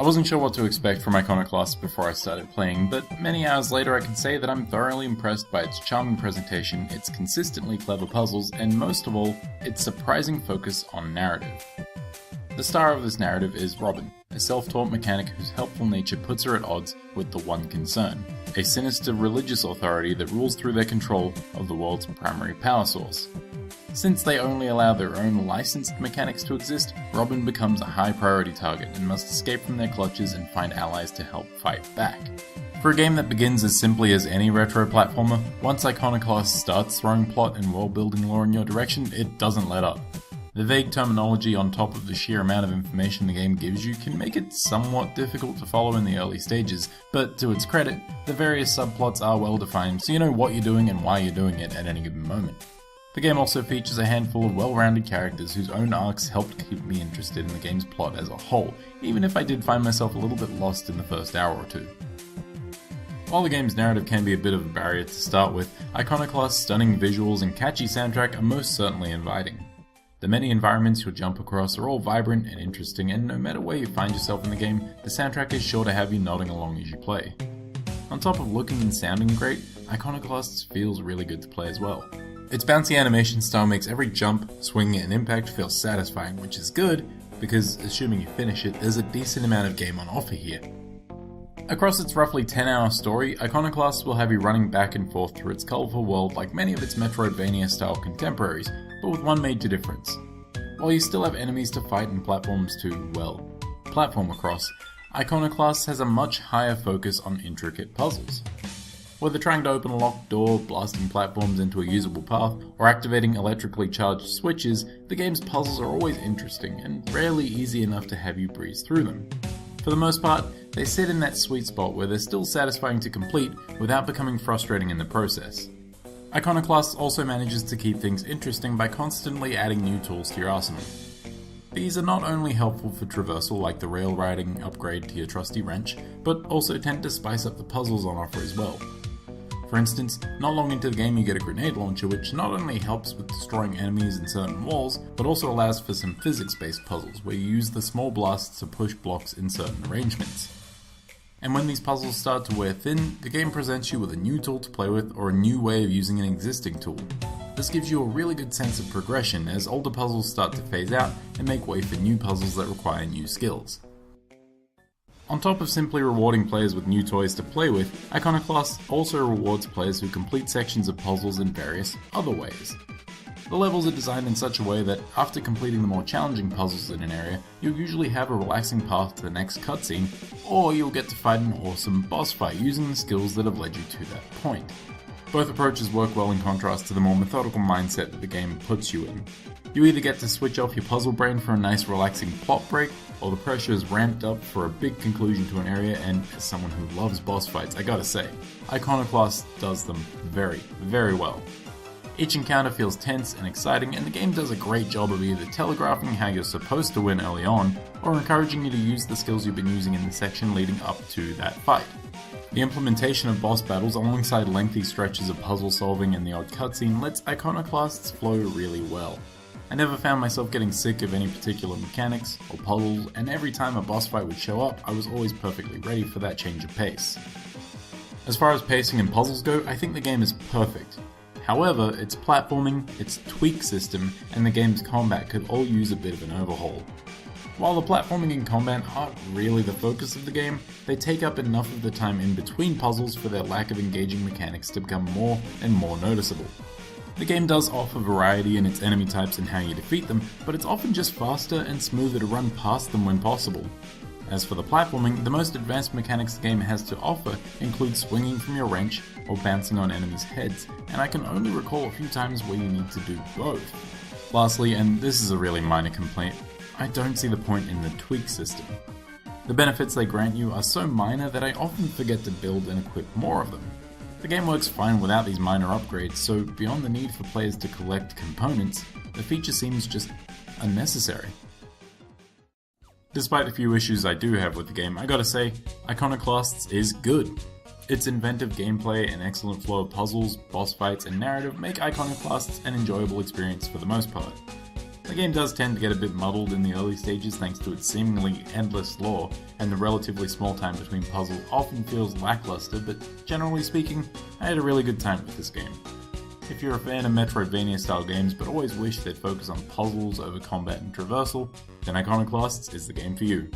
I wasn't sure what to expect from Iconoclasts before I started playing, but many hours later I can say that I'm thoroughly impressed by its charming presentation, its consistently clever puzzles, and most of all, its surprising focus on narrative. The star of this narrative is Robin, a self-taught mechanic whose helpful nature puts her at odds with the One Concern, a sinister religious authority that rules through their control of the world's primary power source. Since they only allow their own licensed mechanics to exist, Robin becomes a high priority target and must escape from their clutches and find allies to help fight back. For a game that begins as simply as any retro platformer, once Iconoclasts starts throwing plot and world building lore in your direction, it doesn't let up. The vague terminology on top of the sheer amount of information the game gives you can make it somewhat difficult to follow in the early stages, but to its credit, the various subplots are well defined so you know what you're doing and why you're doing it at any given moment. The game also features a handful of well-rounded characters whose own arcs helped keep me interested in the game's plot as a whole, even if I did find myself a little bit lost in the first hour or two. While the game's narrative can be a bit of a barrier to start with, Iconoclast's stunning visuals and catchy soundtrack are most certainly inviting. The many environments you'll jump across are all vibrant and interesting, and no matter where you find yourself in the game, the soundtrack is sure to have you nodding along as you play. On top of looking and sounding great, Iconoclasts feels really good to play as well. Its bouncy animation style makes every jump, swing, and impact feel satisfying, which is good, because assuming you finish it, there's a decent amount of game on offer here. Across its roughly 10-hour story, Iconoclasts will have you running back and forth through its colourful world like many of its Metroidvania-style contemporaries, but with one major difference. While you still have enemies to fight and platforms to, well, platform across, Iconoclasts has a much higher focus on intricate puzzles. Whether trying to open a locked door, blasting platforms into a usable path, or activating electrically charged switches, the game's puzzles are always interesting and rarely easy enough to have you breeze through them. For the most part, they sit in that sweet spot where they're still satisfying to complete without becoming frustrating in the process. Iconoclasts also manages to keep things interesting by constantly adding new tools to your arsenal. These are not only helpful for traversal like the rail riding upgrade to your trusty wrench, but also tend to spice up the puzzles on offer as well. For instance, not long into the game you get a grenade launcher which not only helps with destroying enemies in certain walls, but also allows for some physics-based puzzles where you use the small blasts to push blocks in certain arrangements. And when these puzzles start to wear thin, the game presents you with a new tool to play with or a new way of using an existing tool. This gives you a really good sense of progression as older puzzles start to phase out and make way for new puzzles that require new skills. On top of simply rewarding players with new toys to play with, Iconoclasts also rewards players who complete sections of puzzles in various other ways. The levels are designed in such a way that after completing the more challenging puzzles in an area, you'll usually have a relaxing path to the next cutscene, or you'll get to fight an awesome boss fight using the skills that have led you to that point. Both approaches work well in contrast to the more methodical mindset that the game puts you in. You either get to switch off your puzzle brain for a nice relaxing plot break, or the pressure is ramped up for a big conclusion to an area, and as someone who loves boss fights, I gotta say, Iconoclast does them very, very well. Each encounter feels tense and exciting, and the game does a great job of either telegraphing how you're supposed to win early on, or encouraging you to use the skills you've been using in the section leading up to that fight. The implementation of boss battles alongside lengthy stretches of puzzle solving and the odd cutscene lets Iconoclasts flow really well. I never found myself getting sick of any particular mechanics or puzzles, and every time a boss fight would show up, I was always perfectly ready for that change of pace. As far as pacing and puzzles go, I think the game is perfect. However, its platforming, its tweak system, and the game's combat could all use a bit of an overhaul. While the platforming and combat aren't really the focus of the game, they take up enough of the time in between puzzles for their lack of engaging mechanics to become more and more noticeable. The game does offer variety in its enemy types and how you defeat them, but it's often just faster and smoother to run past them when possible. As for the platforming, the most advanced mechanics the game has to offer include swinging from your wrench or bouncing on enemies' heads, and I can only recall a few times where you need to do both. Lastly, and this is a really minor complaint, I don't see the point in the tweak system. The benefits they grant you are so minor that I often forget to build and equip more of them. The game works fine without these minor upgrades, so beyond the need for players to collect components, the feature seems just unnecessary. Despite the few issues I do have with the game, I gotta say, Iconoclasts is good. Its inventive gameplay and excellent flow of puzzles, boss fights, and narrative make Iconoclasts an enjoyable experience for the most part. The game does tend to get a bit muddled in the early stages thanks to its seemingly endless lore, and the relatively small time between puzzles often feels lackluster, but generally speaking, I had a really good time with this game. If you're a fan of Metroidvania style games but always wish they'd focus on puzzles over combat and traversal, then Iconoclasts is the game for you.